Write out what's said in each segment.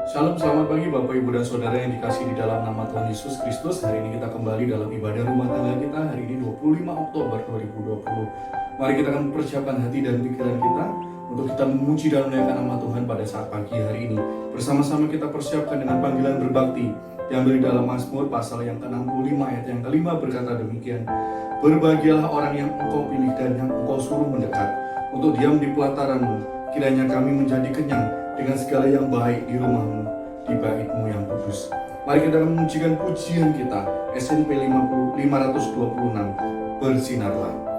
Shalom, selamat pagi Bapak, Ibu, dan Saudara yang dikasihi di dalam nama Tuhan Yesus Kristus. Hari ini kita kembali dalam ibadah rumah tangga kita. Hari ini 25 Oktober 2020. Mari kita akan mempersiapkan hati dan pikiran kita untuk kita memuji dan memuliakan nama Tuhan pada saat pagi hari ini. Bersama-sama kita persiapkan dengan panggilan berbakti yang dari dalam Mazmur pasal yang ke-65 ayat yang kelima berkata demikian. Berbahagialah orang yang engkau pilih dan yang engkau suruh mendekat untuk diam di pelataranmu. Kiranya kami menjadi kenyang dengan segala yang baik di rumahmu, di bait-Mu yang kudus. Mari kita memujikan pujian kita, SNP 526, Bersinarlah.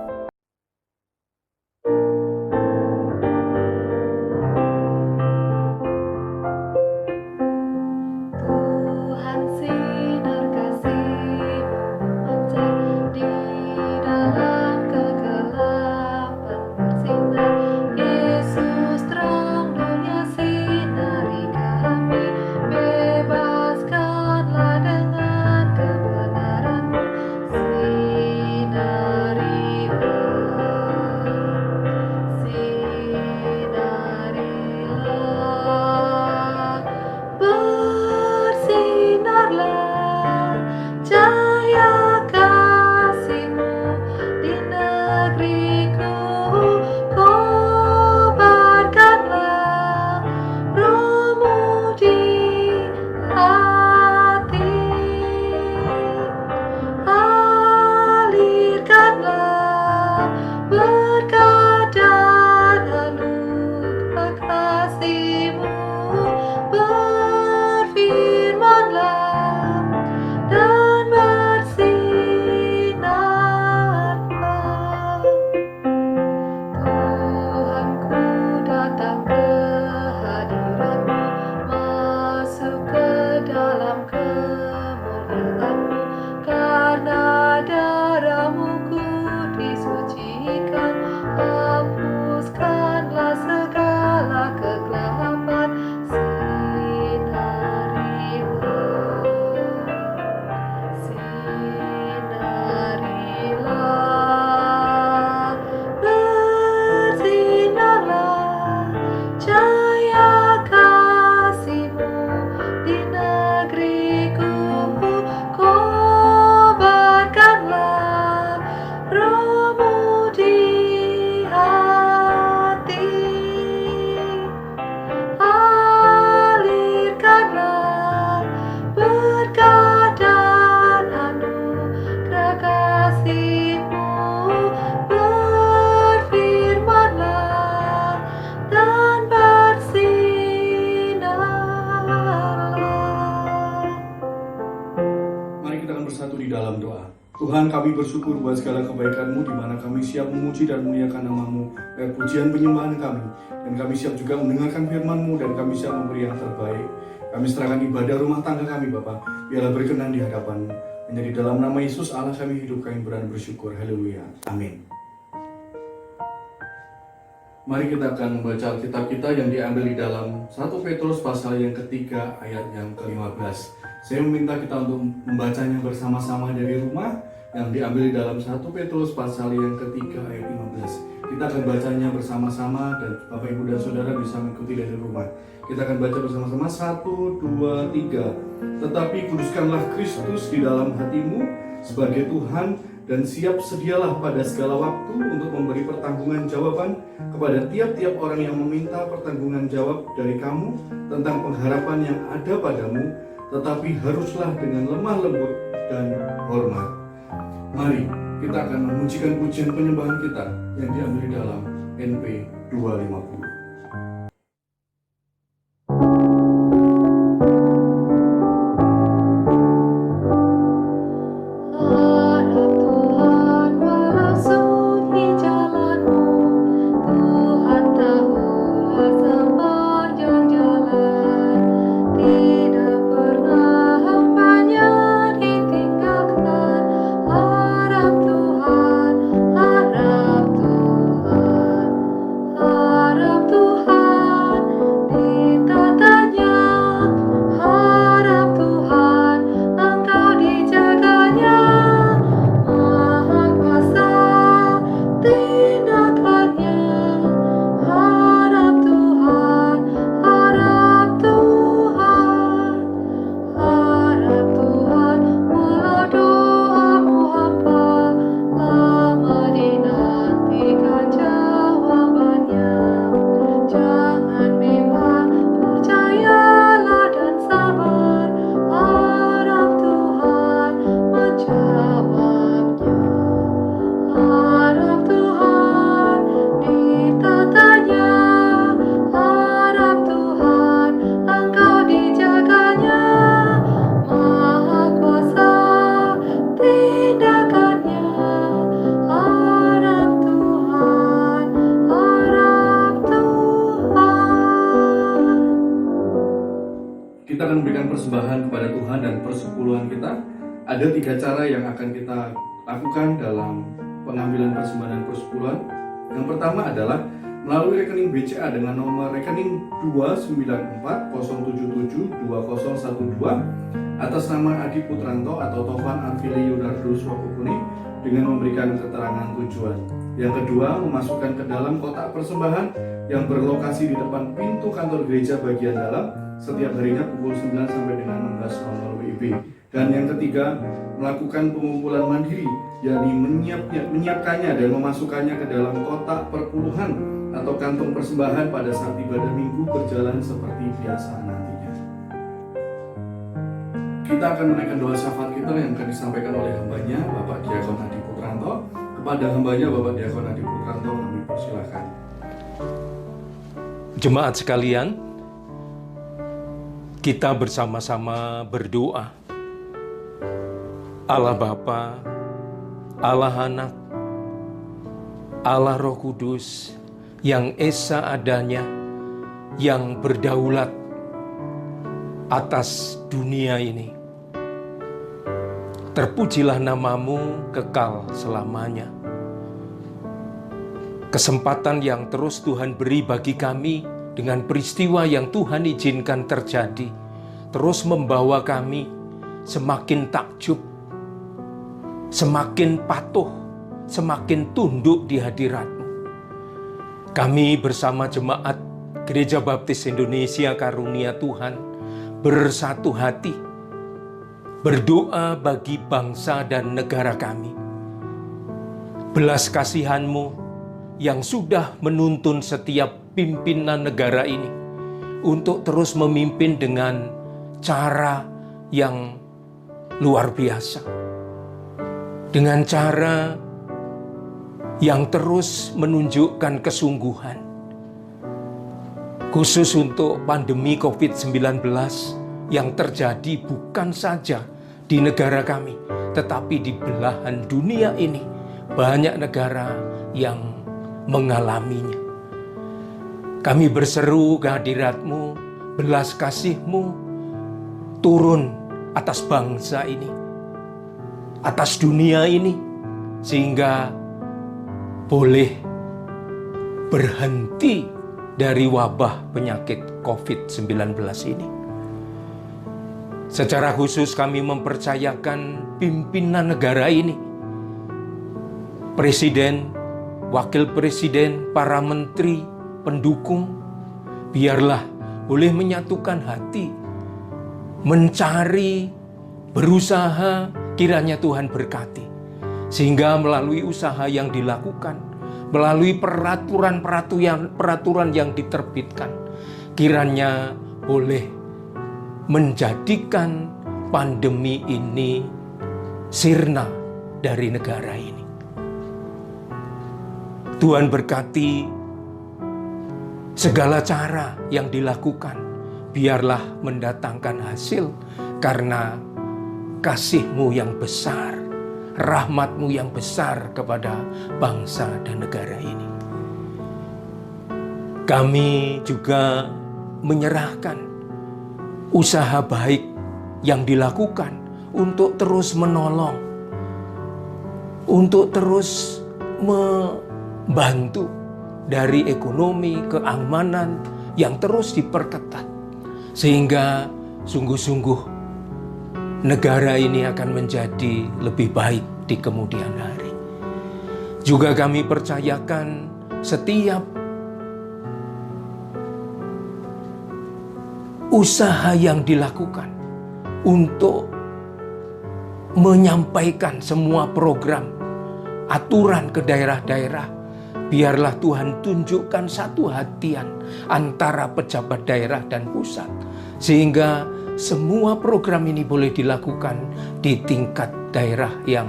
Tuhan, kami bersyukur buat segala kebaikan-Mu di mana kami siap memuji dan memuliakan nama-Mu dan pujian penyembahan kami. Dan kami siap juga mendengarkan firman-Mu dan kami siap memberi yang terbaik. Kami serahkan ibadah rumah tangga kami, Bapa. Biarlah berkenan di hadapan-Mu. Menjadi dalam nama Yesus Allah kami hidup, kami berani bersyukur. Haleluya. Amin. Mari kita akan membaca Alkitab kita yang diambil di dalam 1 Petrus pasal yang ketiga ayat yang ke-15. Saya meminta kita untuk membacanya bersama-sama dari rumah yang diambil di dalam 1 Petrus pasal yang ketiga ayat 15. Kita akan bacanya bersama-sama dan Bapak, Ibu, dan Saudara bisa mengikuti dari rumah. Kita akan baca bersama-sama 1, 2, 3. Tetapi kuduskanlah Kristus di dalam hatimu sebagai Tuhan dan siap sedialah pada segala waktu untuk memberi pertanggungan jawaban kepada tiap-tiap orang yang meminta pertanggungan jawab dari kamu tentang pengharapan yang ada padamu, tetapi haruslah dengan lemah lembut dan hormat. Mari kita akan memujikan pujian penyembahan kita yang diambil dalam NP 250. Harap memberikan persembahan kepada Tuhan dan persepuluhan kita, ada 3 cara yang akan kita lakukan dalam pengambilan persembahan dan persepuluhan. Yang pertama adalah melalui rekening BCA dengan nomor rekening 29407720012 atas nama Adi Putranto atau Tovan Arvili Yunardus Wakukuni dengan memberikan keterangan tujuan. Yang kedua, memasukkan ke dalam kotak persembahan yang berlokasi di depan pintu kantor gereja bagian dalam setiap harinya pukul 9 sampai dengan 16.00 WIB. Dan yang ketiga, melakukan pengumpulan mandiri, yakni menyiapkannya dan memasukkannya ke dalam kotak perpuluhan atau kantong persembahan pada saat ibadah minggu berjalan seperti biasa nantinya. Kita akan menaikkan doa syafaat kita yang akan disampaikan oleh hambanya Bapak Diakon Adi Putranto. Kepada hambanya Bapak Diakon Adi Putranto kami persilakan. Jemaat sekalian, kita bersama-sama berdoa. Allah Bapa, Allah Anak, Allah Roh Kudus yang esa adanya, yang berdaulat atas dunia ini. Terpujilah namamu kekal selamanya. Kesempatan yang terus Tuhan beri bagi kami dengan peristiwa yang Tuhan izinkan terjadi, terus membawa kami semakin takjub, semakin patuh, semakin tunduk di hadirat-Mu. Kami bersama jemaat Gereja Baptis Indonesia Karunia Tuhan bersatu hati, berdoa bagi bangsa dan negara kami. Belas kasihan-Mu yang sudah menuntun setiap pimpinan negara ini untuk terus memimpin dengan cara yang luar biasa, dengan cara yang terus menunjukkan kesungguhan, khusus untuk pandemi COVID-19 yang terjadi bukan saja di negara kami, tetapi di belahan dunia ini banyak negara yang mengalaminya. Kami berseru kehadirat-Mu, belas kasih-Mu turun atas bangsa ini, atas dunia ini, sehingga boleh berhenti dari wabah penyakit COVID-19 ini. Secara khusus kami mempercayakan pimpinan negara ini, Presiden, Wakil Presiden, para menteri, pendukung, biarlah boleh menyatukan hati, mencari, berusaha, kiranya Tuhan berkati. Sehingga melalui usaha yang dilakukan, melalui peraturan yang diterbitkan, kiranya boleh menjadikan pandemi ini sirna dari negara ini. Tuhan berkati segala cara yang dilakukan, biarlah mendatangkan hasil karena kasih-Mu yang besar, rahmat-Mu yang besar kepada bangsa dan negara ini. Kami juga menyerahkan usaha baik yang dilakukan untuk terus menolong, untuk terus membantu dari ekonomi, keamanan yang terus diperketat, sehingga sungguh-sungguh negara ini akan menjadi lebih baik di kemudian hari. Juga kami percayakan setiap usaha yang dilakukan untuk menyampaikan semua program, aturan ke daerah-daerah, biarlah Tuhan tunjukkan satu hatian antara pejabat daerah dan pusat, sehingga semua program ini boleh dilakukan di tingkat daerah yang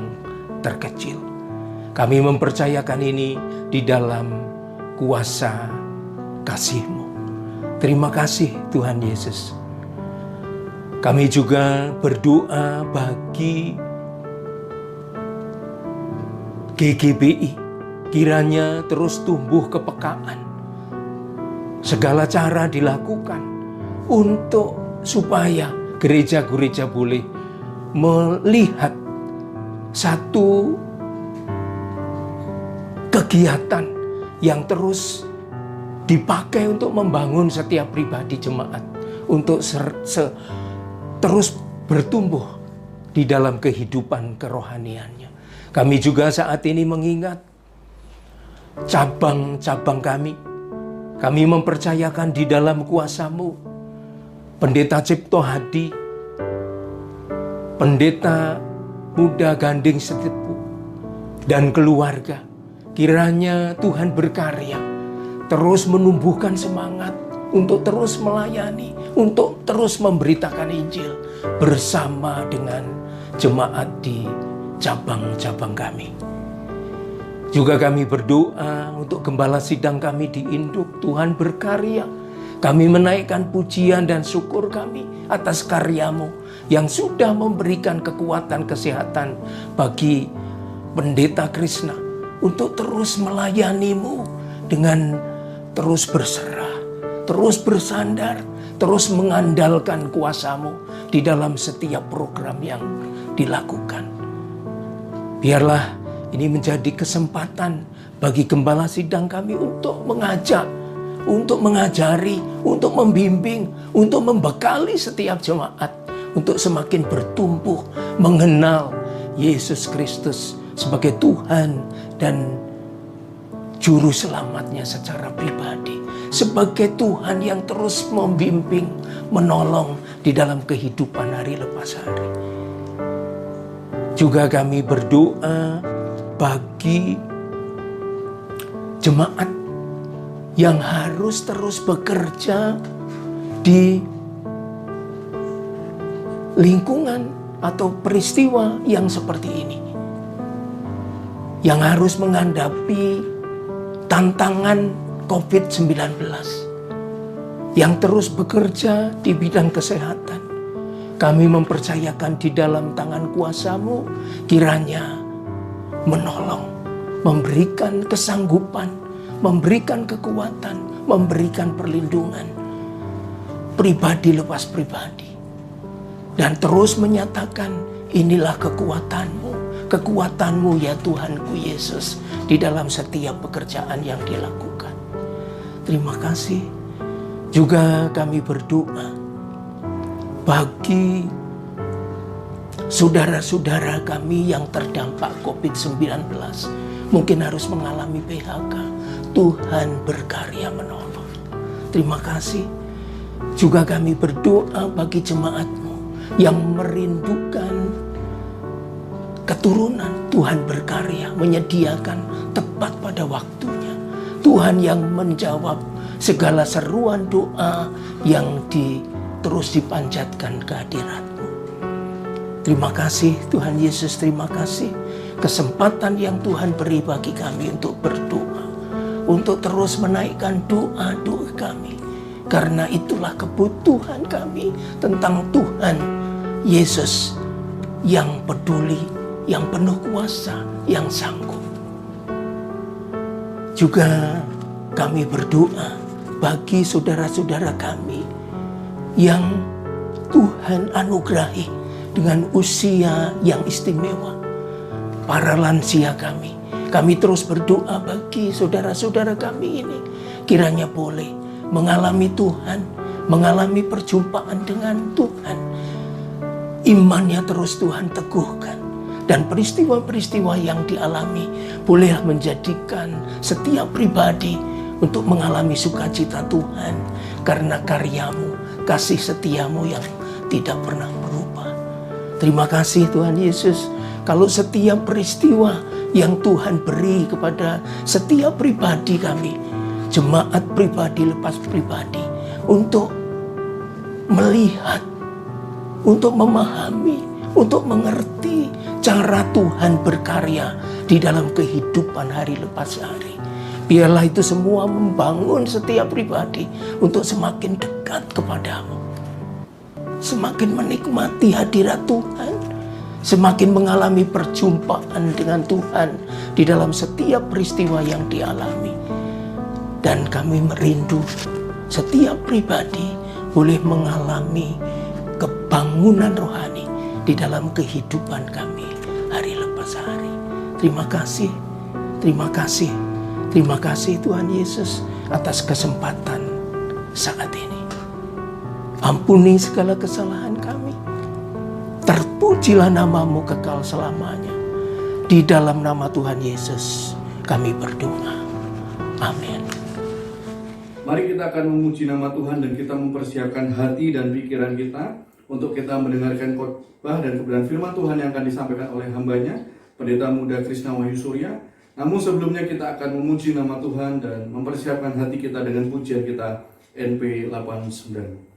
terkecil. Kami mempercayakan ini di dalam kuasa kasih-Mu. Terima kasih Tuhan Yesus. Kami juga berdoa bagi GGBI, kiranya terus tumbuh kepekaan. Segala cara dilakukan untuk supaya gereja-gereja boleh melihat satu kegiatan yang terus dipakai untuk membangun setiap pribadi jemaat untuk terus bertumbuh di dalam kehidupan kerohaniannya. Kami juga saat ini mengingat cabang-cabang kami. Kami mempercayakan di dalam kuasa-Mu, Pendeta Cipto Hadi, Pendeta Muda Ganding Setipu, dan keluarga. Kiranya Tuhan berkarya, terus menumbuhkan semangat untuk terus melayani, untuk terus memberitakan Injil bersama dengan jemaat di cabang-cabang kami. Juga kami berdoa untuk gembala sidang kami di Induk. Tuhan berkarya. Kami menaikkan pujian dan syukur kami atas karya-Mu yang sudah memberikan kekuatan kesehatan bagi Pendeta Krishna untuk terus melayani-Mu dengan terus berserah, terus bersandar, terus mengandalkan kuasa-Mu di dalam setiap program yang dilakukan. Biarlah ini menjadi kesempatan bagi gembala sidang kami untuk mengajak, untuk mengajari, untuk membimbing, untuk membekali setiap jemaat untuk semakin bertumbuh mengenal Yesus Kristus sebagai Tuhan dan Juru Selamatnya secara pribadi. Sebagai Tuhan yang terus membimbing, menolong di dalam kehidupan hari lepas hari. Juga kami berdoa bagi jemaat yang harus terus bekerja di lingkungan atau peristiwa yang seperti ini, yang harus menghadapi tantangan COVID-19, yang terus bekerja di bidang kesehatan. Kami mempercayakan di dalam tangan kuasa-Mu, kiranya menolong, memberikan kesanggupan, memberikan kekuatan, memberikan perlindungan pribadi lepas pribadi, dan terus menyatakan inilah kekuatan-Mu ya Tuhanku Yesus di dalam setiap pekerjaan yang dilakukan. Terima kasih. Juga kami berdoa bagi saudara-saudara kami yang terdampak COVID-19, mungkin harus mengalami PHK. Tuhan berkarya menolong. Terima kasih. Juga kami berdoa bagi jemaat-Mu yang merindukan keturunan. Tuhan berkarya menyediakan tepat pada waktunya. Tuhan yang menjawab segala seruan doa yang terus dipanjatkan kehadirat-Mu. Terima kasih Tuhan Yesus, terima kasih kesempatan yang Tuhan beri bagi kami untuk berdoa, untuk terus menaikkan doa-doa kami. Karena itulah kebutuhan kami tentang Tuhan Yesus yang peduli, yang penuh kuasa, yang sanggup. Juga kami berdoa bagi saudara-saudara kami yang Tuhan anugerahi dengan usia yang istimewa, para lansia kami. Kami terus berdoa bagi saudara-saudara kami ini, kiranya boleh mengalami Tuhan, mengalami perjumpaan dengan Tuhan. Imannya terus Tuhan teguhkan, dan peristiwa-peristiwa yang dialami bolehlah menjadikan setiap pribadi untuk mengalami sukacita Tuhan karena karya-Mu, kasih setia-Mu yang tidak pernah berubah. Terima kasih Tuhan Yesus, kalau setiap peristiwa yang Tuhan beri kepada setiap pribadi kami, jemaat pribadi lepas pribadi, untuk melihat, untuk memahami, untuk mengerti cara Tuhan berkarya di dalam kehidupan hari lepas hari. Biarlah itu semua membangun setiap pribadi untuk semakin dekat kepada-Mu, semakin menikmati hadirat Tuhan, semakin mengalami perjumpaan dengan Tuhan di dalam setiap peristiwa yang dialami. Dan kami merindu setiap pribadi boleh mengalami bangunan rohani di dalam kehidupan kami hari lepas hari. Terima kasih, terima kasih, terima kasih Tuhan Yesus atas kesempatan saat ini. Ampuni segala kesalahan kami. Terpujilah namamu kekal selamanya. Di dalam nama Tuhan Yesus kami berdoa. Amin. Mari kita akan memuji nama Tuhan dan kita mempersiapkan hati dan pikiran kita untuk kita mendengarkan khotbah dan kebenaran firman Tuhan yang akan disampaikan oleh hambanya, Pendeta Muda Krishna Wahyu Surya. Namun sebelumnya kita akan memuji nama Tuhan dan mempersiapkan hati kita dengan pujian kita NP 89.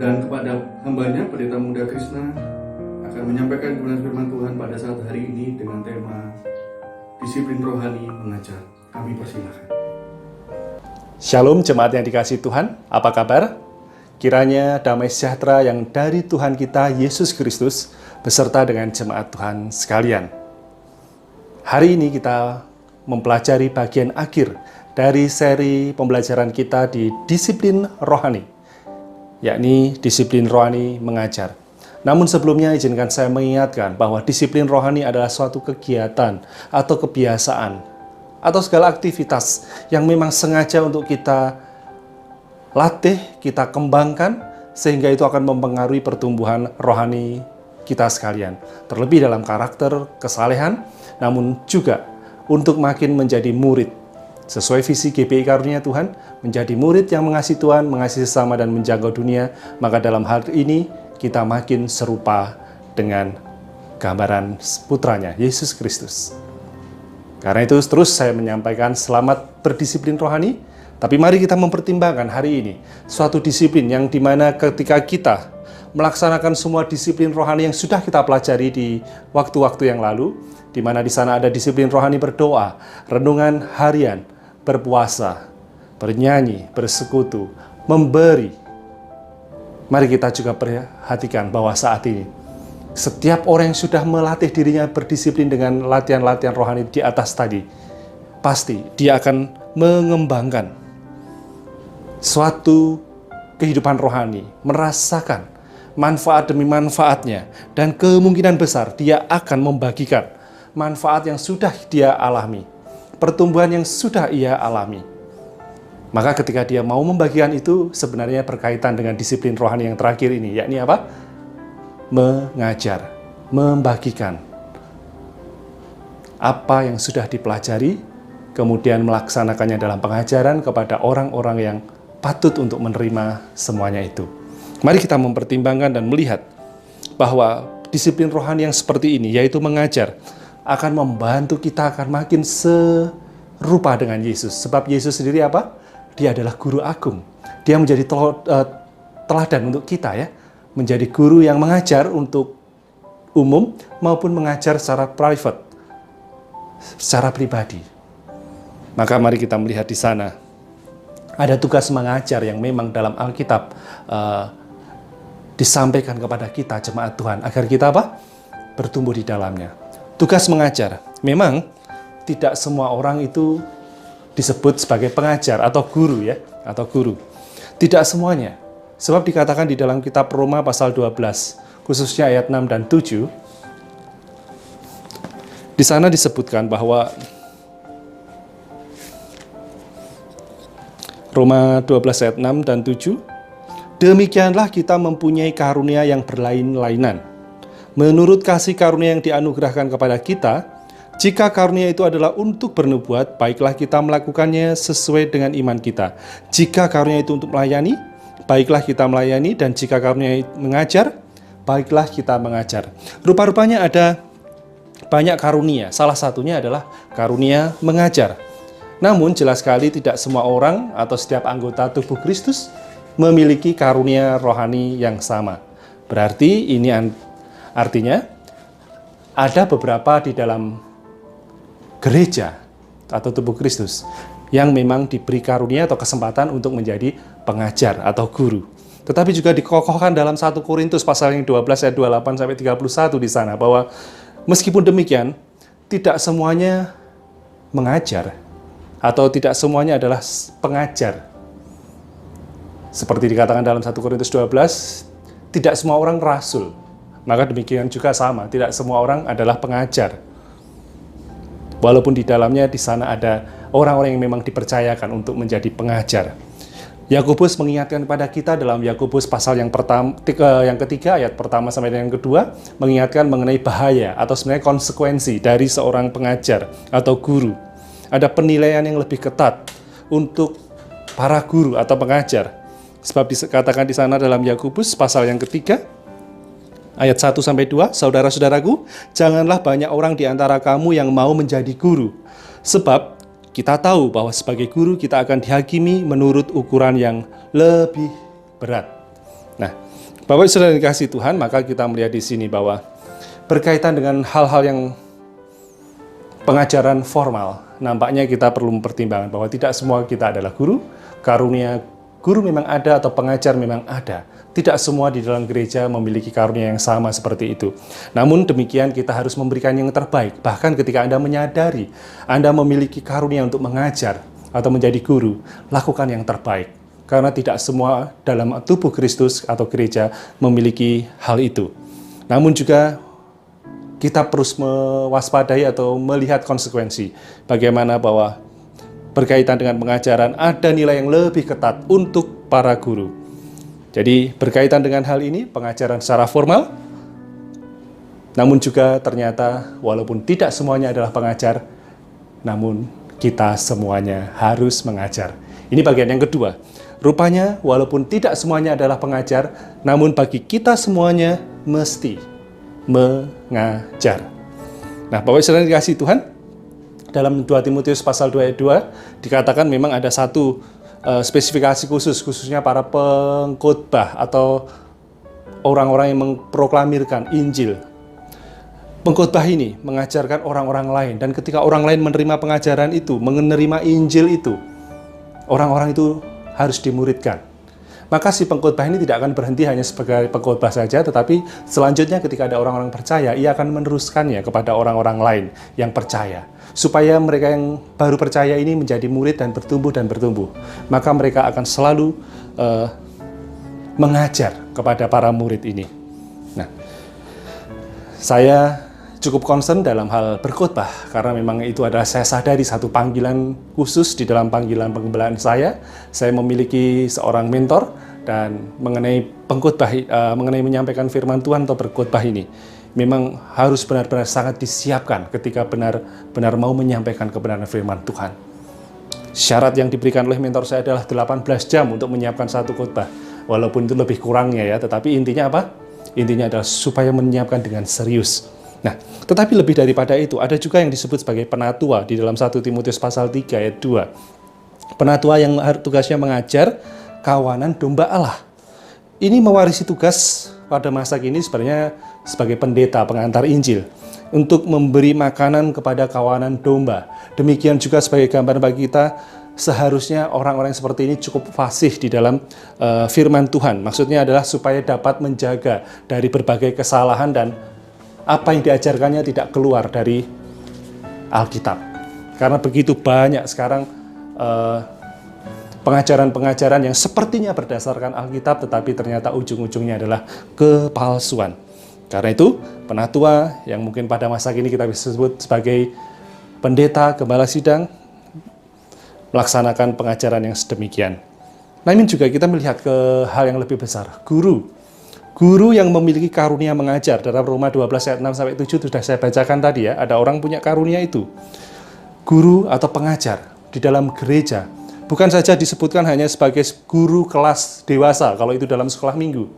Dan kepada hambanya, Pendeta Muda Krishna akan menyampaikan kebenaran firman Tuhan pada saat hari ini dengan tema Disiplin Rohani Mengajar. Kami persilahkan. Shalom jemaat yang dikasihi Tuhan, apa kabar? Kiranya damai sejahtera yang dari Tuhan kita Yesus Kristus beserta dengan jemaat Tuhan sekalian. Hari ini kita mempelajari bagian akhir dari seri pembelajaran kita di disiplin rohani, yakni disiplin rohani mengajar. Namun sebelumnya izinkan saya mengingatkan bahwa disiplin rohani adalah suatu kegiatan atau kebiasaan atau segala aktivitas yang memang sengaja untuk kita latih, kita kembangkan, sehingga itu akan mempengaruhi pertumbuhan rohani kita sekalian. Terlebih dalam karakter, kesalehan, namun juga untuk makin menjadi murid. Sesuai visi GPI Karunia Tuhan, menjadi murid yang mengasihi Tuhan, mengasihi sesama, dan menjangkau dunia, maka dalam hal ini kita makin serupa dengan gambaran putranya, Yesus Kristus. Karena itu terus saya menyampaikan selamat berdisiplin rohani, tapi mari kita mempertimbangkan hari ini suatu disiplin yang dimana ketika kita melaksanakan semua disiplin rohani yang sudah kita pelajari di waktu-waktu yang lalu, di mana di sana ada disiplin rohani berdoa, renungan harian, berpuasa, bernyanyi, bersekutu, memberi. Mari kita juga perhatikan bahwa saat ini setiap orang yang sudah melatih dirinya berdisiplin dengan latihan-latihan rohani di atas tadi, pasti dia akan mengembangkan suatu kehidupan rohani, merasakan manfaat demi manfaatnya, dan kemungkinan besar dia akan membagikan manfaat yang sudah dia alami, pertumbuhan yang sudah ia alami. Maka ketika dia mau membagikan itu sebenarnya berkaitan dengan disiplin rohani yang terakhir ini, yakni apa? Mengajar, membagikan apa yang sudah dipelajari, kemudian melaksanakannya dalam pengajaran kepada orang-orang yang patut untuk menerima semuanya itu. Mari kita mempertimbangkan dan melihat bahwa disiplin rohani yang seperti ini, yaitu mengajar, akan membantu kita akan makin serupa dengan Yesus. Sebab Yesus sendiri apa? Dia adalah guru agung. Dia menjadi teladan untuk kita ya. Menjadi guru yang mengajar untuk umum maupun mengajar secara private, secara pribadi. Maka mari kita melihat di sana. Ada tugas mengajar yang memang dalam Alkitab disampaikan kepada kita jemaat Tuhan agar kita apa? Bertumbuh di dalamnya. Tugas mengajar. Memang tidak semua orang itu disebut sebagai pengajar atau guru ya, atau guru. Tidak semuanya. Sebab dikatakan di dalam kitab Roma pasal 12, khususnya ayat 6 dan 7, di sana disebutkan bahwa Roma 12 ayat 6 dan 7, demikianlah kita mempunyai karunia yang berlain-lainan. Menurut kasih karunia yang dianugerahkan kepada kita, jika karunia itu adalah untuk bernubuat, baiklah kita melakukannya sesuai dengan iman kita. Jika karunia itu untuk melayani, baiklah kita melayani. Dan jika karunia mengajar, baiklah kita mengajar. Rupa-rupanya ada banyak karunia. Salah satunya adalah karunia mengajar. Namun jelas sekali tidak semua orang atau setiap anggota tubuh Kristus memiliki karunia rohani yang sama. Berarti ini artinya ada beberapa di dalam gereja atau tubuh Kristus yang memang diberi karunia atau kesempatan untuk menjadi pengajar atau guru. Tetapi juga dikokohkan dalam 1 Korintus pasal yang 12 ayat 28 sampai 31 di sana bahwa meskipun demikian tidak semuanya mengajar atau tidak semuanya adalah pengajar. Seperti dikatakan dalam 1 Korintus 12, tidak semua orang rasul. Maka demikian juga sama, tidak semua orang adalah pengajar. Walaupun di dalamnya di sana ada orang-orang yang memang dipercayakan untuk menjadi pengajar. Yakobus mengingatkan kepada kita dalam Yakobus pasal yang ketiga ayat pertama sampai yang kedua, mengingatkan mengenai bahaya atau sebenarnya konsekuensi dari seorang pengajar atau guru. Ada penilaian yang lebih ketat untuk para guru atau pengajar. Sebab dikatakan di sana dalam Yakobus pasal yang ketiga ayat 1 sampai 2, saudara-saudaraku, janganlah banyak orang di antara kamu yang mau menjadi guru. Sebab kita tahu bahwa sebagai guru kita akan dihakimi menurut ukuran yang lebih berat. Nah, Bapak Ibu Saudara yang dikasihi Tuhan, maka kita melihat di sini bahwa berkaitan dengan hal-hal yang pengajaran formal, nampaknya kita perlu mempertimbangkan bahwa tidak semua kita adalah guru. Karunia guru memang ada atau pengajar memang ada. Tidak semua di dalam gereja memiliki karunia yang sama seperti itu. Namun demikian kita harus memberikan yang terbaik. Bahkan ketika Anda menyadari Anda memiliki karunia untuk mengajar atau menjadi guru, lakukan yang terbaik. Karena tidak semua dalam tubuh Kristus atau gereja memiliki hal itu. Namun juga kita terus mewaspadai atau melihat konsekuensi. Bagaimana bahwa berkaitan dengan pengajaran ada nilai yang lebih ketat untuk para guru. Jadi berkaitan dengan hal ini, pengajaran secara formal, namun juga ternyata walaupun tidak semuanya adalah pengajar, namun kita semuanya harus mengajar. Ini bagian yang kedua. Rupanya walaupun tidak semuanya adalah pengajar, namun bagi kita semuanya mesti mengajar. Nah, Bapak Ibu Saudara dikasihi Tuhan, dalam 2 Timotius pasal 2 ayat 2 dikatakan memang ada satu spesifikasi khususnya para pengkhotbah atau orang-orang yang memproklamirkan Injil. Pengkhotbah ini mengajarkan orang-orang lain, dan ketika orang lain menerima pengajaran itu, menerima Injil itu, orang-orang itu harus dimuridkan. Maka si pengkhotbah ini tidak akan berhenti hanya sebagai pengkhotbah saja, tetapi selanjutnya ketika ada orang-orang percaya, ia akan meneruskannya kepada orang-orang lain yang percaya. Supaya mereka yang baru percaya ini menjadi murid dan bertumbuh. Maka mereka akan selalu mengajar kepada para murid ini. Nah, saya cukup concern dalam hal berkhotbah karena memang itu adalah saya sadari satu panggilan khusus di dalam panggilan pengembalaan saya. Saya memiliki seorang mentor dan mengenai pengkhotbah, mengenai menyampaikan firman Tuhan atau berkhotbah ini memang harus benar-benar sangat disiapkan ketika benar-benar mau menyampaikan kebenaran firman Tuhan. Syarat yang diberikan oleh mentor saya adalah 18 jam untuk menyiapkan satu khotbah. Walaupun itu lebih kurangnya ya, tetapi intinya apa? Intinya adalah supaya menyiapkan dengan serius. Nah, tetapi lebih daripada itu, ada juga yang disebut sebagai penatua di dalam 1 Timotius pasal 3 ayat 2. Penatua yang tugasnya mengajar kawanan domba Allah. Ini mewarisi tugas pada masa kini sebenarnya sebagai pendeta pengantar Injil untuk memberi makanan kepada kawanan domba. Demikian juga sebagai gambaran bagi kita, seharusnya orang-orang seperti ini cukup fasih di dalam firman Tuhan. Maksudnya adalah supaya dapat menjaga dari berbagai kesalahan dan apa yang diajarkannya tidak keluar dari Alkitab. Karena begitu banyak sekarang pengajaran-pengajaran yang sepertinya berdasarkan Alkitab, tetapi ternyata ujung-ujungnya adalah kepalsuan. Karena itu, penatua yang mungkin pada masa kini kita bisa sebut sebagai pendeta, gembala sidang, melaksanakan pengajaran yang sedemikian. Namun juga kita melihat ke hal yang lebih besar, guru. Guru yang memiliki karunia mengajar. Dalam Roma 12 ayat 6-7 sudah saya bacakan tadi ya, ada orang punya karunia itu. Guru atau pengajar di dalam gereja. Bukan saja disebutkan hanya sebagai guru kelas dewasa, kalau itu dalam sekolah minggu.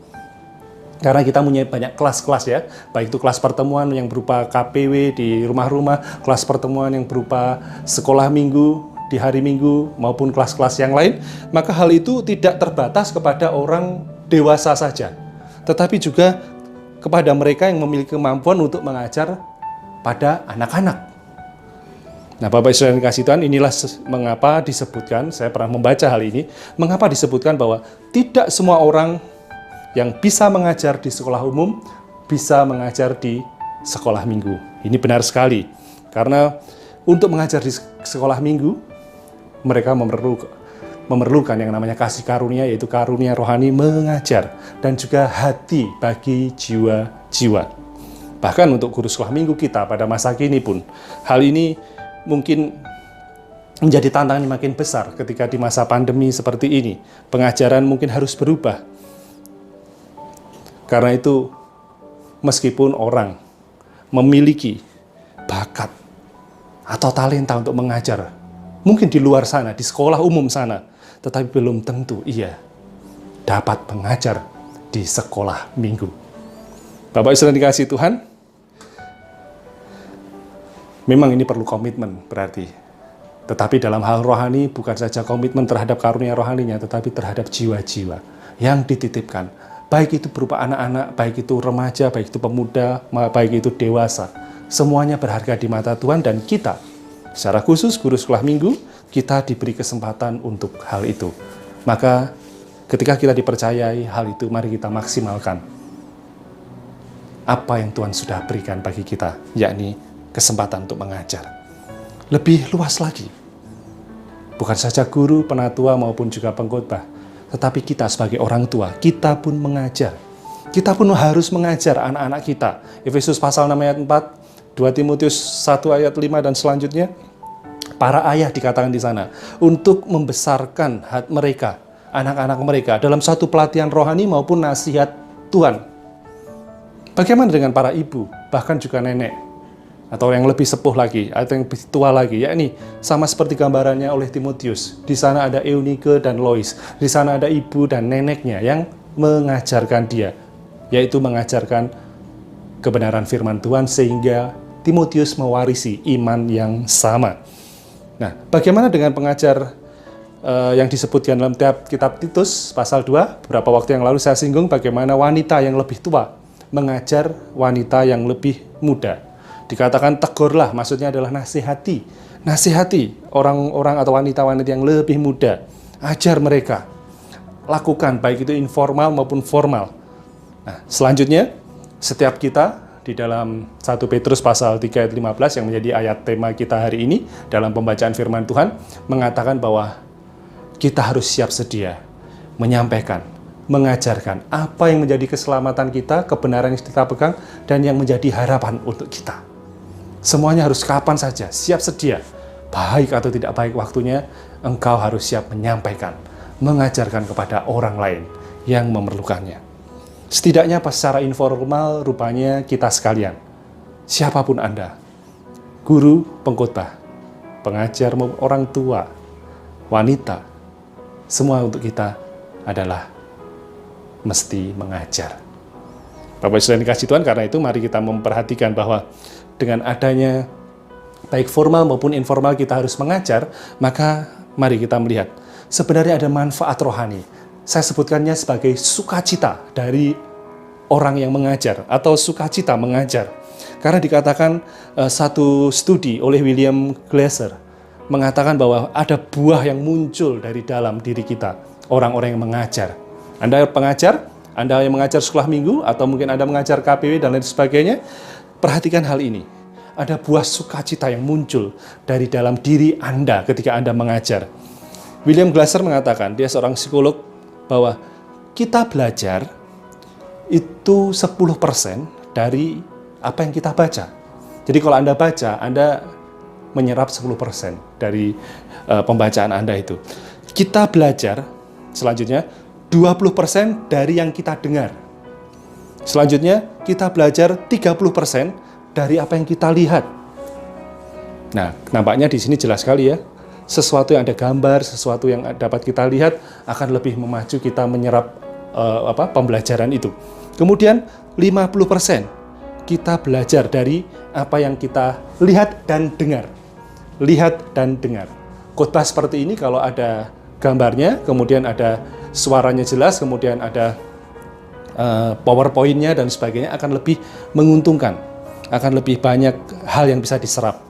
Karena kita punya banyak kelas-kelas ya, baik itu kelas pertemuan yang berupa KPW di rumah-rumah, kelas pertemuan yang berupa sekolah minggu di hari minggu, maupun kelas-kelas yang lain. Maka hal itu tidak terbatas kepada orang dewasa saja, tetapi juga kepada mereka yang memiliki kemampuan untuk mengajar pada anak-anak. Nah, Bapak Ibu yang dikasihi Tuhan, inilah mengapa disebutkan, saya pernah membaca hal ini, mengapa disebutkan bahwa tidak semua orang yang bisa mengajar di sekolah umum bisa mengajar di sekolah minggu. Ini benar sekali, karena untuk mengajar di sekolah minggu, mereka memerlukan yang namanya kasih karunia, yaitu karunia rohani mengajar, dan juga hati bagi jiwa-jiwa. Bahkan untuk guru sekolah minggu kita pada masa kini pun, hal ini mungkin menjadi tantangan makin besar ketika di masa pandemi seperti ini. Pengajaran mungkin harus berubah. Karena itu, meskipun orang memiliki bakat atau talenta untuk mengajar, mungkin di luar sana, di sekolah umum sana, tetapi belum tentu ia dapat mengajar di sekolah minggu. Bapak Ibu yang dikasihi Tuhan, memang ini perlu komitmen berarti. Tetapi dalam hal rohani, bukan saja komitmen terhadap karunia rohaninya, tetapi terhadap jiwa-jiwa yang dititipkan. Baik itu berupa anak-anak, baik itu remaja, baik itu pemuda, baik itu dewasa. Semuanya berharga di mata Tuhan, dan kita, secara khusus guru sekolah minggu, kita diberi kesempatan untuk hal itu. Maka ketika kita dipercayai hal itu, mari kita maksimalkan apa yang Tuhan sudah berikan bagi kita, yakni kesempatan untuk mengajar. Lebih luas lagi, bukan saja guru, penatua maupun juga pengkhotbah, tetapi kita sebagai orang tua, kita pun mengajar. Kita pun harus mengajar anak-anak kita. Efesus pasal 6 ayat 4, 2 Timotius 1 ayat 5 dan selanjutnya. Para ayah dikatakan di sana untuk membesarkan hati mereka, anak-anak mereka dalam satu pelatihan rohani maupun nasihat Tuhan. Bagaimana dengan para ibu, bahkan juga nenek, atau yang lebih sepuh lagi, atau yang lebih tua lagi, yakni sama seperti gambarannya oleh Timotius. Di sana ada Eunike dan Lois, di sana ada ibu dan neneknya yang mengajarkan dia, yaitu mengajarkan kebenaran firman Tuhan sehingga Timotius mewarisi iman yang sama. Nah, bagaimana dengan pengajar yang disebutkan dalam kitab Titus pasal 2, beberapa waktu yang lalu saya singgung bagaimana wanita yang lebih tua mengajar wanita yang lebih muda. Dikatakan tegurlah, maksudnya adalah nasihati. Nasihati orang-orang atau wanita-wanita yang lebih muda. Ajar mereka. Lakukan, baik itu informal maupun formal. Nah, selanjutnya, setiap kita di dalam 1 Petrus pasal 3 ayat 15 yang menjadi ayat tema kita hari ini dalam pembacaan firman Tuhan, mengatakan bahwa kita harus siap sedia menyampaikan mengajarkan apa yang menjadi keselamatan kita, kebenaran yang kita pegang, dan yang menjadi harapan untuk kita. Semuanya harus kapan saja, siap sedia. Baik atau tidak baik waktunya, engkau harus siap menyampaikan, mengajarkan kepada orang lain yang memerlukannya. Setidaknya secara informal rupanya kita sekalian, siapapun Anda, guru, pengkhotbah, pengajar, orang tua, wanita, semua untuk kita adalah mesti mengajar. Bapak Ibu yang dikasihi Tuhan, karena itu mari kita memperhatikan bahwa dengan adanya baik formal maupun informal kita harus mengajar, maka mari kita melihat sebenarnya ada manfaat rohani. Saya sebutkannya sebagai sukacita dari orang yang mengajar atau sukacita mengajar. Karena dikatakan satu studi oleh William Glasser mengatakan bahwa ada buah yang muncul dari dalam diri kita, orang-orang yang mengajar. Anda pengajar, Anda yang mengajar sekolah minggu, atau mungkin Anda mengajar KPW dan lain sebagainya, perhatikan hal ini. Ada buah sukacita yang muncul dari dalam diri Anda ketika Anda mengajar. William Glasser mengatakan, dia seorang psikolog, bahwa kita belajar itu 10% dari apa yang kita baca. Jadi kalau Anda baca, Anda menyerap 10% dari pembacaan Anda itu. Kita belajar, selanjutnya, 20% dari yang kita dengar. Selanjutnya, kita belajar 30% dari apa yang kita lihat. Nah, nampaknya di sini jelas sekali ya. Sesuatu yang ada gambar, sesuatu yang dapat kita lihat akan lebih memacu kita menyerap pembelajaran itu. Kemudian 50% kita belajar dari apa yang kita lihat dan dengar. Lihat dan dengar. Khotbah seperti ini kalau ada gambarnya, kemudian ada suaranya jelas, kemudian ada PowerPoint-nya dan sebagainya, akan lebih menguntungkan, akan lebih banyak hal yang bisa diserap.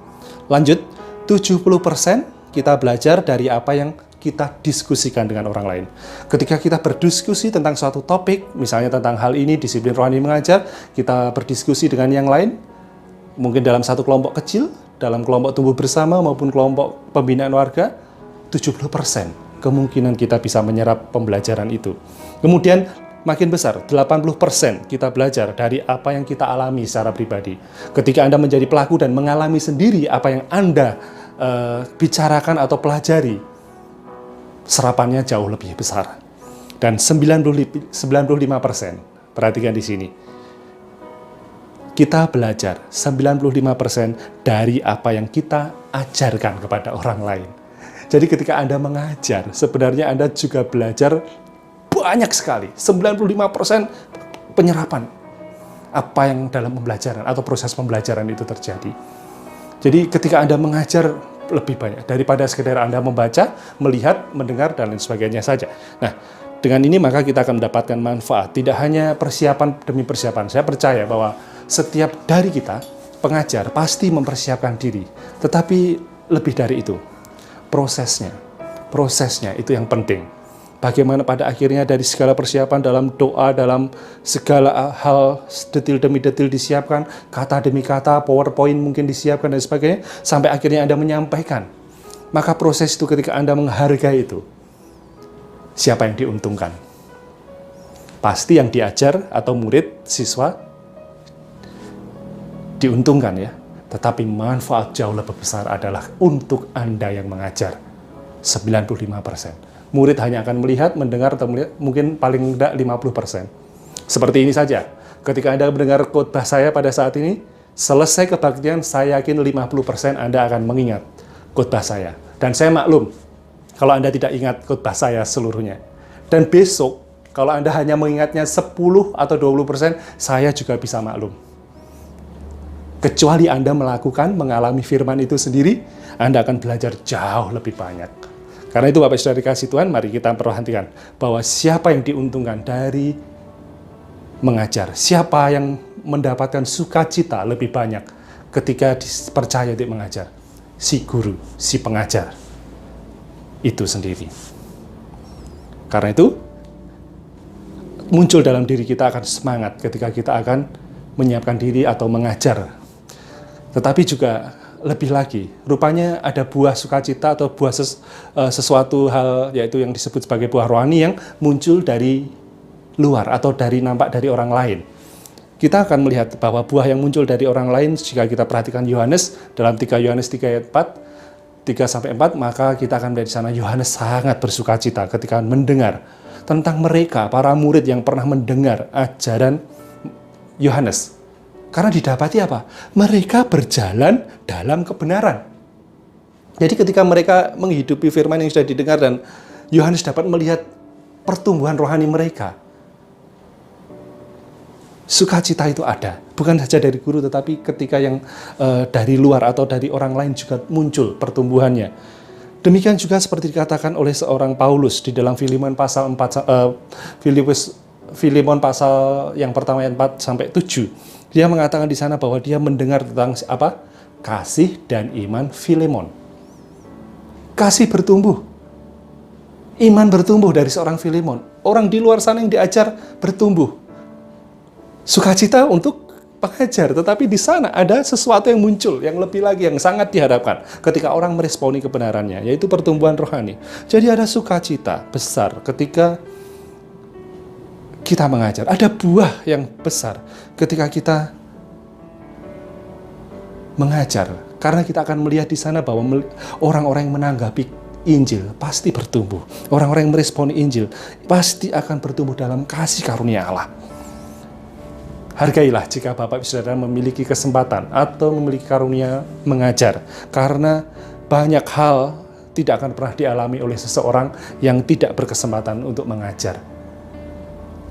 Lanjut, 70% kita belajar dari apa yang kita diskusikan dengan orang lain. Ketika kita berdiskusi tentang suatu topik, misalnya tentang hal ini, disiplin rohani mengajar, kita berdiskusi dengan yang lain, mungkin dalam satu kelompok kecil, dalam kelompok tumbuh bersama maupun kelompok pembinaan warga, 70% kemungkinan kita bisa menyerap pembelajaran itu. Kemudian makin besar, 80% kita belajar dari apa yang kita alami secara pribadi. Ketika Anda menjadi pelaku dan mengalami sendiri apa yang Anda bicarakan atau pelajari, serapannya jauh lebih besar. Dan 95%, perhatikan di sini, kita belajar 95% dari apa yang kita ajarkan kepada orang lain. Jadi ketika Anda mengajar, sebenarnya Anda juga belajar banyak sekali. 95% penyerapan apa yang dalam pembelajaran atau proses pembelajaran itu terjadi. Jadi ketika Anda mengajar lebih banyak daripada sekedar Anda membaca, melihat, mendengar, dan lain sebagainya saja. Nah, dengan ini maka kita akan mendapatkan manfaat. Tidak hanya persiapan demi persiapan. Saya percaya bahwa setiap dari kita, pengajar, pasti mempersiapkan diri. Tetapi lebih dari itu, prosesnya itu yang penting. Bagaimana pada akhirnya dari segala persiapan dalam doa, dalam segala hal detil demi detil disiapkan, kata demi kata, PowerPoint mungkin disiapkan dan sebagainya, sampai akhirnya Anda menyampaikan. Maka proses itu ketika Anda menghargai itu, siapa yang diuntungkan? Pasti yang diajar atau murid, siswa diuntungkan ya. Tetapi manfaat jauh lebih besar adalah untuk Anda yang mengajar. 95%. Murid hanya akan melihat, mendengar, atau melihat, mungkin paling tidak 50%. Seperti ini saja. Ketika Anda mendengar khotbah saya pada saat ini, selesai kebaktian, saya yakin 50% Anda akan mengingat khotbah saya. Dan saya maklum, kalau Anda tidak ingat khotbah saya seluruhnya. Dan besok, kalau Anda hanya mengingatnya 10 atau 20%, saya juga bisa maklum. Kecuali Anda melakukan, mengalami firman itu sendiri, Anda akan belajar jauh lebih banyak. Karena itu Bapak Saudara dikasih Tuhan, mari kita perhatikan bahwa siapa yang diuntungkan dari mengajar, siapa yang mendapatkan sukacita lebih banyak ketika dipercaya untuk mengajar. Si guru, si pengajar itu sendiri. Karena itu, muncul dalam diri kita akan semangat ketika kita akan menyiapkan diri atau mengajar. Tetapi juga lebih lagi, rupanya ada buah sukacita atau buah sesuatu hal, yaitu yang disebut sebagai buah rohani yang muncul dari luar atau nampak dari orang lain. Kita akan melihat bahwa buah yang muncul dari orang lain, jika kita perhatikan Yohanes dalam 3 Yohanes 3 ayat 3-4, maka kita akan melihat di sana Yohanes sangat bersukacita ketika mendengar tentang mereka, para murid yang pernah mendengar ajaran Yohanes. Karena didapati apa? Mereka berjalan dalam kebenaran. Jadi ketika mereka menghidupi firman yang sudah didengar dan Yohanes dapat melihat pertumbuhan rohani mereka, sukacita itu ada. Bukan saja dari guru, tetapi ketika yang dari luar atau dari orang lain juga muncul pertumbuhannya. Demikian juga seperti dikatakan oleh seorang Paulus di dalam Filemon pasal 4, Filemon pasal yang pertama ayat 4-7. Dia mengatakan di sana bahwa dia mendengar tentang apa? Kasih dan iman Filemon. Kasih bertumbuh. Iman bertumbuh dari seorang Filemon. Orang di luar sana yang diajar bertumbuh. Sukacita untuk pengajar, tetapi di sana ada sesuatu yang muncul, yang lebih lagi, yang sangat diharapkan ketika orang meresponi kebenarannya, yaitu pertumbuhan rohani. Jadi ada sukacita besar ketika kita mengajar. Ada buah yang besar ketika kita mengajar. Karena kita akan melihat di sana bahwa orang-orang yang menanggapi Injil pasti bertumbuh. Orang-orang yang meresponi Injil pasti akan bertumbuh dalam kasih karunia Allah. Hargailah jika Bapak Ibu Saudara memiliki kesempatan atau memiliki karunia mengajar. Karena banyak hal tidak akan pernah dialami oleh seseorang yang tidak berkesempatan untuk mengajar.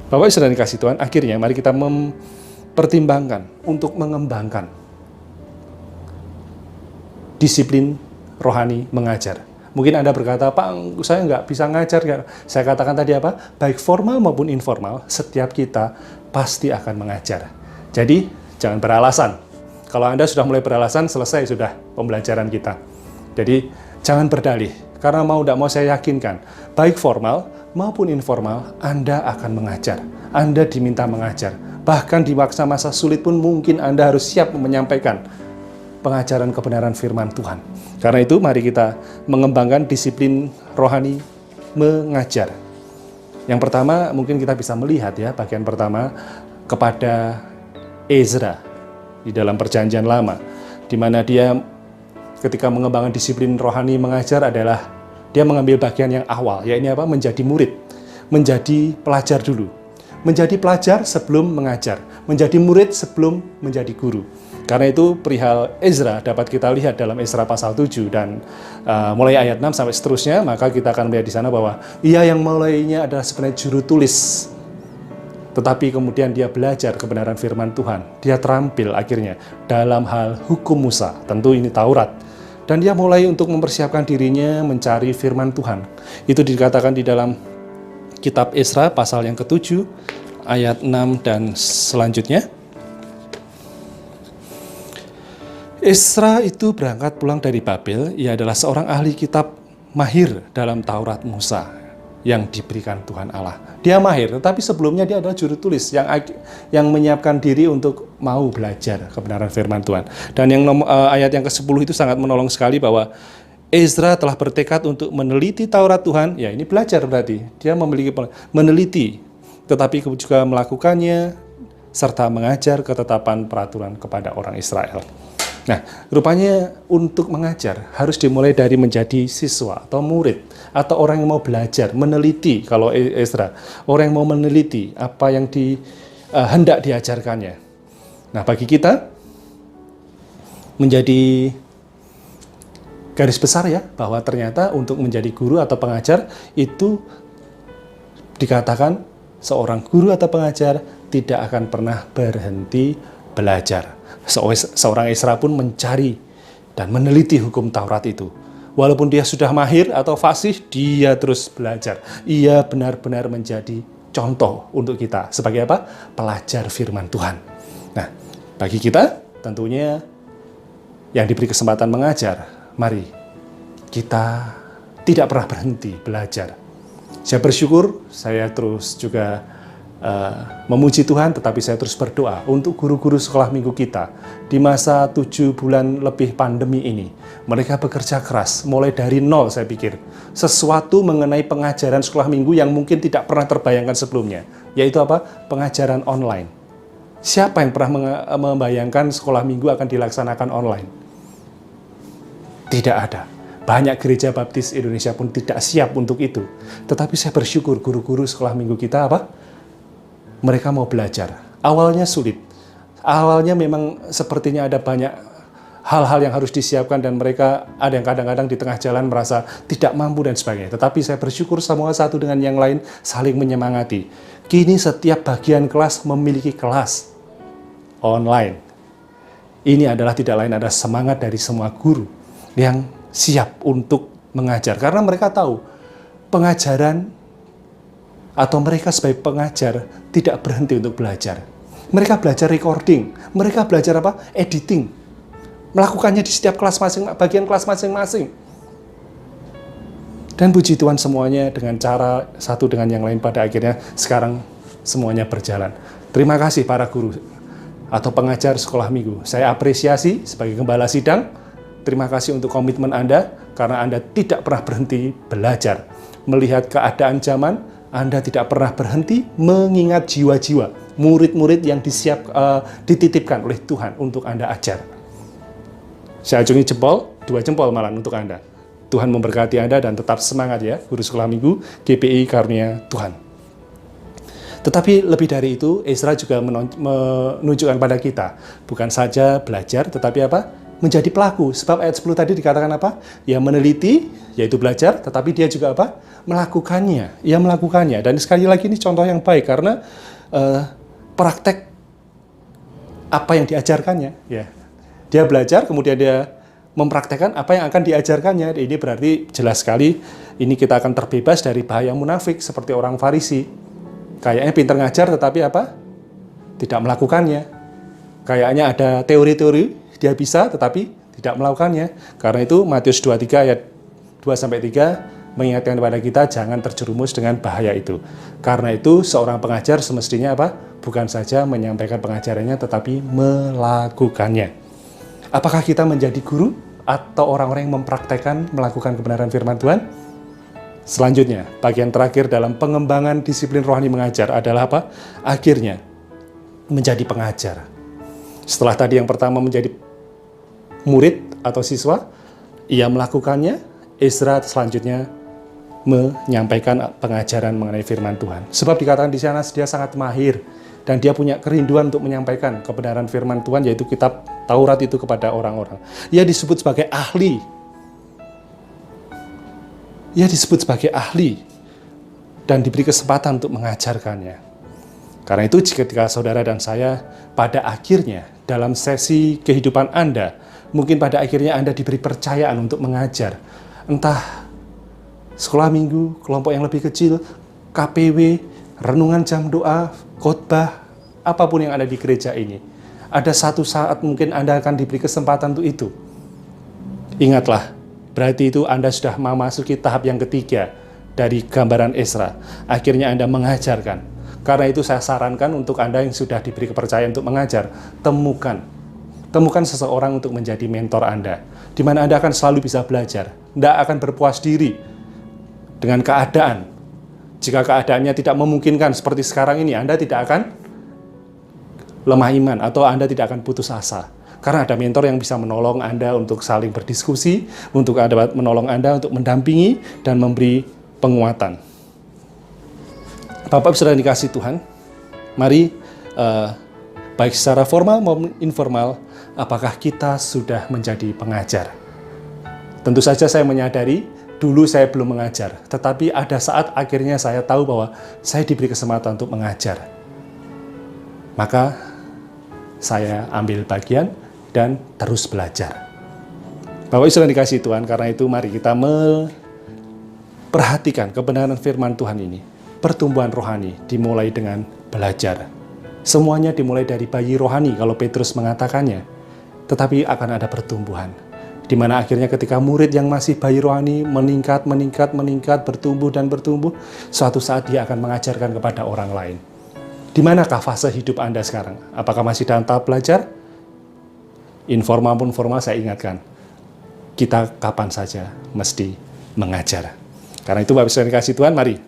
Bapak Ibu Saudara dikasih Tuhan, akhirnya mari kita mempertimbangkan untuk mengembangkan disiplin rohani mengajar. Mungkin Anda berkata, Pak, saya nggak bisa ngajar. Saya katakan tadi apa? Baik formal maupun informal, setiap kita pasti akan mengajar. Jadi, jangan beralasan. Kalau Anda sudah mulai beralasan, selesai sudah pembelajaran kita. Jadi, jangan berdalih. Karena mau tidak mau saya yakinkan, baik formal maupun informal, Anda akan mengajar. Anda diminta mengajar. Bahkan di masa-masa sulit pun mungkin Anda harus siap menyampaikan pengajaran kebenaran firman Tuhan. Karena itu mari kita mengembangkan disiplin rohani mengajar. Yang pertama mungkin kita bisa melihat ya, bagian pertama kepada Ezra di dalam Perjanjian Lama, di mana dia ketika mengembangkan disiplin rohani mengajar adalah dia mengambil bagian yang awal, yaitu apa? Menjadi murid, menjadi pelajar dulu. Menjadi pelajar sebelum mengajar, menjadi murid sebelum menjadi guru. Karena itu perihal Ezra dapat kita lihat dalam Ezra pasal 7 dan mulai ayat 6 sampai seterusnya, maka kita akan melihat di sana bahwa ia yang mulainya adalah sebenarnya juru tulis. Tetapi kemudian dia belajar kebenaran firman Tuhan. Dia terampil akhirnya dalam hal hukum Musa, tentu ini Taurat. Dan dia mulai untuk mempersiapkan dirinya mencari firman Tuhan. Itu dikatakan di dalam kitab Ezra pasal yang ke-7 ayat 6 dan selanjutnya. Ezra itu berangkat pulang dari Babel. Ia adalah seorang ahli kitab mahir dalam Taurat Musa yang diberikan Tuhan Allah. Dia mahir, tetapi sebelumnya dia adalah juru tulis yang menyiapkan diri untuk mau belajar kebenaran firman Tuhan. Dan yang ayat yang ke-10 itu sangat menolong sekali bahwa Ezra telah bertekad untuk meneliti Taurat Tuhan. Ya, ini belajar berarti. Dia meneliti, tetapi juga melakukannya serta mengajar ketetapan peraturan kepada orang Israel. Nah, rupanya untuk mengajar harus dimulai dari menjadi siswa atau murid atau orang yang mau belajar, meneliti. Kalau Ezra, orang yang mau meneliti apa yang hendak diajarkannya. Nah, bagi kita menjadi garis besar ya, bahwa ternyata untuk menjadi guru atau pengajar itu dikatakan seorang guru atau pengajar tidak akan pernah berhenti belajar. Seorang Ezra pun mencari dan meneliti hukum Taurat itu. Walaupun dia sudah mahir atau fasih, dia terus belajar. Ia benar-benar menjadi contoh untuk kita. Sebagai apa? Pelajar firman Tuhan. Nah, bagi kita tentunya yang diberi kesempatan mengajar, mari kita tidak pernah berhenti belajar. Saya bersyukur, saya terus juga memuji Tuhan, tetapi saya terus berdoa untuk guru-guru sekolah minggu kita di masa 7 bulan lebih pandemi ini. Mereka bekerja keras, mulai dari nol saya pikir. Sesuatu mengenai pengajaran sekolah minggu yang mungkin tidak pernah terbayangkan sebelumnya, yaitu apa? Pengajaran online. Siapa yang pernah membayangkan sekolah minggu akan dilaksanakan online? Tidak ada. Banyak gereja baptis Indonesia pun tidak siap untuk itu. Tetapi saya bersyukur guru-guru sekolah minggu kita apa? Mereka mau belajar. Awalnya sulit. Awalnya memang sepertinya ada banyak hal-hal yang harus disiapkan dan mereka ada yang kadang-kadang di tengah jalan merasa tidak mampu dan sebagainya. Tetapi saya bersyukur semua satu dengan yang lain saling menyemangati. Kini setiap bagian kelas memiliki kelas online. Ini adalah tidak lain ada semangat dari semua guru yang siap untuk mengajar. Karena mereka tahu pengajaran atau mereka sebagai pengajar tidak berhenti untuk belajar. Mereka belajar recording, mereka belajar apa? Editing. Melakukannya di setiap kelas bagian kelas masing-masing. Dan puji Tuhan semuanya dengan cara satu dengan yang lain pada akhirnya sekarang semuanya berjalan. Terima kasih para guru atau pengajar sekolah minggu. Saya apresiasi sebagai gembala sidang. Terima kasih untuk komitmen Anda karena Anda tidak pernah berhenti belajar. Melihat keadaan zaman, Anda tidak pernah berhenti mengingat jiwa-jiwa, murid-murid yang dititipkan oleh Tuhan untuk Anda ajar. Saya acungi jempol, 2 jempol malah untuk Anda. Tuhan memberkati Anda dan tetap semangat ya, guru sekolah minggu, GPI Karunia Tuhan. Tetapi lebih dari itu, Ezra juga menunjukkan pada kita, bukan saja belajar, tetapi apa? Menjadi pelaku. Sebab ayat 10 tadi dikatakan apa? Ya meneliti, yaitu belajar, tetapi dia juga apa? Melakukannya. Ia melakukannya. Dan sekali lagi ini contoh yang baik, karena praktek apa yang diajarkannya. Ya. Dia belajar, kemudian dia mempraktekkan apa yang akan diajarkannya. Ini berarti jelas sekali, ini kita akan terbebas dari bahaya munafik, seperti orang Farisi. Kayaknya pintar ngajar, tetapi apa? Tidak melakukannya. Kayaknya ada teori-teori, dia bisa tetapi tidak melakukannya. Karena itu Matius 23 ayat 2-3 mengingatkan kepada kita jangan terjerumus dengan bahaya itu. Karena itu seorang pengajar semestinya apa? Bukan saja menyampaikan pengajarannya tetapi melakukannya. Apakah kita menjadi guru atau orang-orang yang mempraktekkan melakukan kebenaran firman Tuhan? Selanjutnya, bagian terakhir dalam pengembangan disiplin rohani mengajar adalah apa? Akhirnya menjadi pengajar. Setelah tadi yang pertama menjadi murid atau siswa, ia melakukannya, Ezra selanjutnya menyampaikan pengajaran mengenai firman Tuhan. Sebab dikatakan di sana dia sangat mahir dan dia punya kerinduan untuk menyampaikan kebenaran firman Tuhan, yaitu kitab Taurat itu kepada orang-orang. Ia disebut sebagai ahli. Ia disebut sebagai ahli dan diberi kesempatan untuk mengajarkannya. Karena itu jika saudara dan saya pada akhirnya dalam sesi kehidupan Anda, mungkin pada akhirnya Anda diberi percayaan untuk mengajar. Entah sekolah minggu, kelompok yang lebih kecil, KPW, renungan jam doa, khotbah, apapun yang ada di gereja ini. Ada satu saat mungkin Anda akan diberi kesempatan untuk itu. Ingatlah, berarti itu Anda sudah memasuki tahap yang ketiga dari gambaran Ezra. Akhirnya Anda mengajarkan. Karena itu saya sarankan untuk Anda yang sudah diberi kepercayaan untuk mengajar, temukan seseorang untuk menjadi mentor Anda, di mana Anda akan selalu bisa belajar, tidak akan berpuas diri dengan keadaan. Jika keadaannya tidak memungkinkan seperti sekarang ini, Anda tidak akan lemah iman atau Anda tidak akan putus asa. Karena ada mentor yang bisa menolong Anda untuk saling berdiskusi, untuk menolong Anda untuk mendampingi dan memberi penguatan. Bapak sudah dikasih Tuhan, mari baik secara formal maupun informal, apakah kita sudah menjadi pengajar? Tentu saja saya menyadari, dulu saya belum mengajar, tetapi ada saat akhirnya saya tahu bahwa saya diberi kesempatan untuk mengajar. Maka saya ambil bagian dan terus belajar. Bapak sudah dikasih Tuhan, karena itu mari kita memperhatikan kebenaran firman Tuhan ini. Pertumbuhan rohani dimulai dengan belajar. Semuanya dimulai dari bayi rohani kalau Petrus mengatakannya. Tetapi akan ada pertumbuhan. Di mana akhirnya ketika murid yang masih bayi rohani meningkat, bertumbuh dan bertumbuh, suatu saat dia akan mengajarkan kepada orang lain. Di manakah fase hidup Anda sekarang? Apakah masih dalam tahap belajar? Informal pun formal, saya ingatkan, kita kapan saja mesti mengajar. Karena itu Bapak Ibu yang dikasihi Tuhan, mari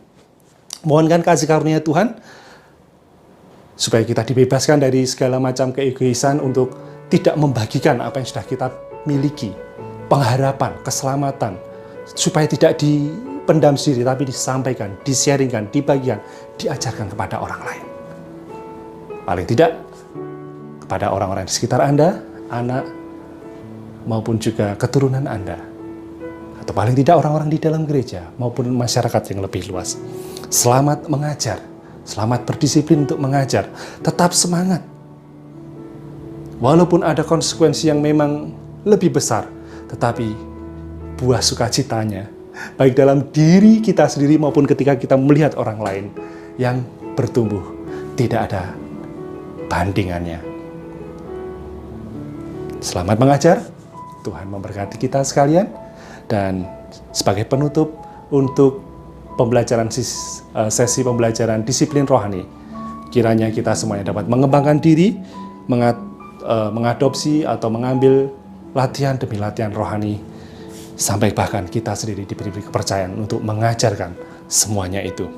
mohonkan kasih karunia Tuhan supaya kita dibebaskan dari segala macam keegoisan untuk tidak membagikan apa yang sudah kita miliki, pengharapan, keselamatan, supaya tidak dipendam sendiri, tapi disampaikan, di-sharingkan, dibagikan, diajarkan kepada orang lain. Paling tidak kepada orang-orang di sekitar Anda, anak, maupun juga keturunan Anda. Atau paling tidak orang-orang di dalam gereja, maupun masyarakat yang lebih luas. Selamat mengajar, selamat berdisiplin untuk mengajar, tetap semangat. Walaupun ada konsekuensi yang memang lebih besar, tetapi buah sukacitanya, baik dalam diri kita sendiri maupun ketika kita melihat orang lain yang bertumbuh, tidak ada bandingannya. Selamat mengajar, Tuhan memberkati kita sekalian. Dan sebagai penutup untuk pembelajaran sesi pembelajaran disiplin rohani, kiranya kita semuanya dapat mengembangkan diri, mengadopsi atau mengambil latihan demi latihan rohani, sampai bahkan kita sendiri diberi kepercayaan untuk mengajarkan semuanya itu.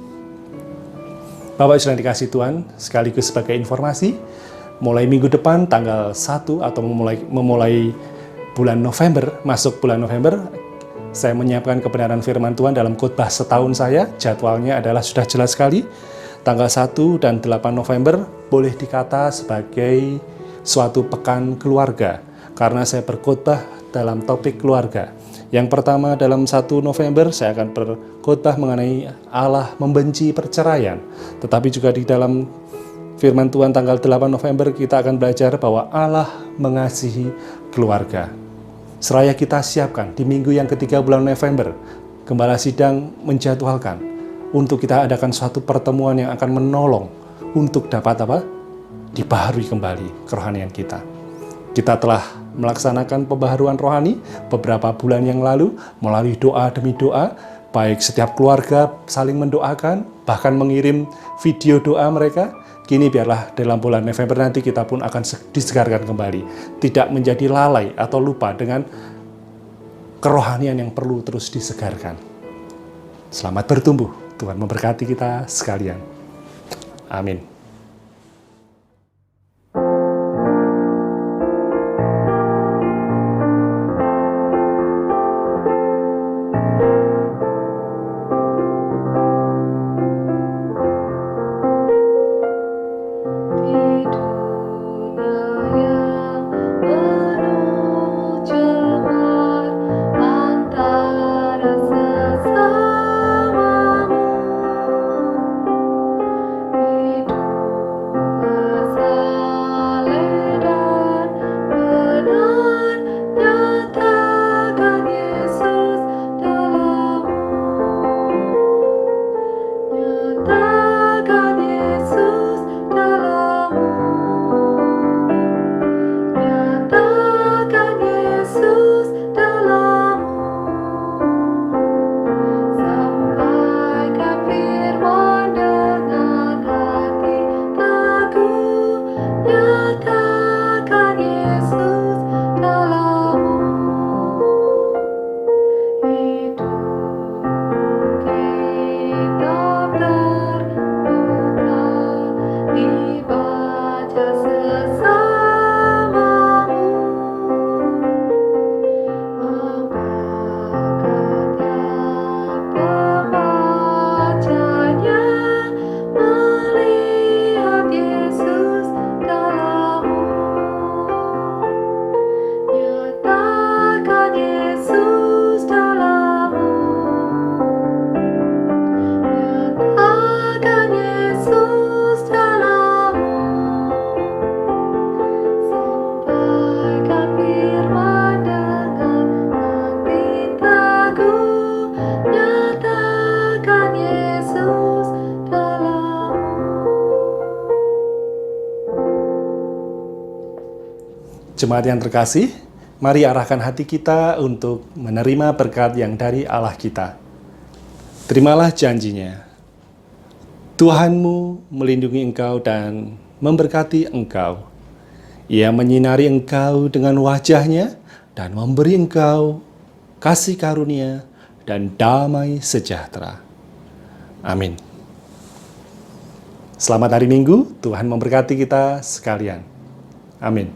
Bapak Ibu yang dikasihi Tuhan, sekaligus sebagai informasi, mulai minggu depan tanggal 1 atau memulai bulan November, masuk bulan November, saya menyiapkan kebenaran firman Tuhan dalam khotbah setahun saya. Jadwalnya adalah sudah jelas sekali. Tanggal 1 dan 8 November boleh dikata sebagai suatu pekan keluarga, karena saya berkhotbah dalam topik keluarga. Yang pertama, dalam 1 November saya akan berkhotbah mengenai Allah membenci perceraian. Tetapi juga di dalam firman Tuhan tanggal 8 November kita akan belajar bahwa Allah mengasihi keluarga. Seraya kita siapkan di minggu yang ketiga bulan November, Gembala Sidang menjadwalkan untuk kita adakan suatu pertemuan yang akan menolong untuk dapat dibaharui kembali kerohanian kita. Kita telah melaksanakan pembaharuan rohani beberapa bulan yang lalu melalui doa demi doa, baik setiap keluarga saling mendoakan, bahkan mengirim video doa mereka. Kini biarlah dalam bulan November nanti kita pun akan disegarkan kembali. Tidak menjadi lalai atau lupa dengan kerohanian yang perlu terus disegarkan. Selamat bertumbuh. Tuhan memberkati kita sekalian. Amin. Jemaat yang terkasih, mari arahkan hati kita untuk menerima berkat yang dari Allah kita. Terimalah janjinya. Tuhanmu melindungi engkau dan memberkati engkau. Ia menyinari engkau dengan wajah-Nya dan memberi engkau kasih karunia dan damai sejahtera. Amin. Selamat hari Minggu, Tuhan memberkati kita sekalian. Amin.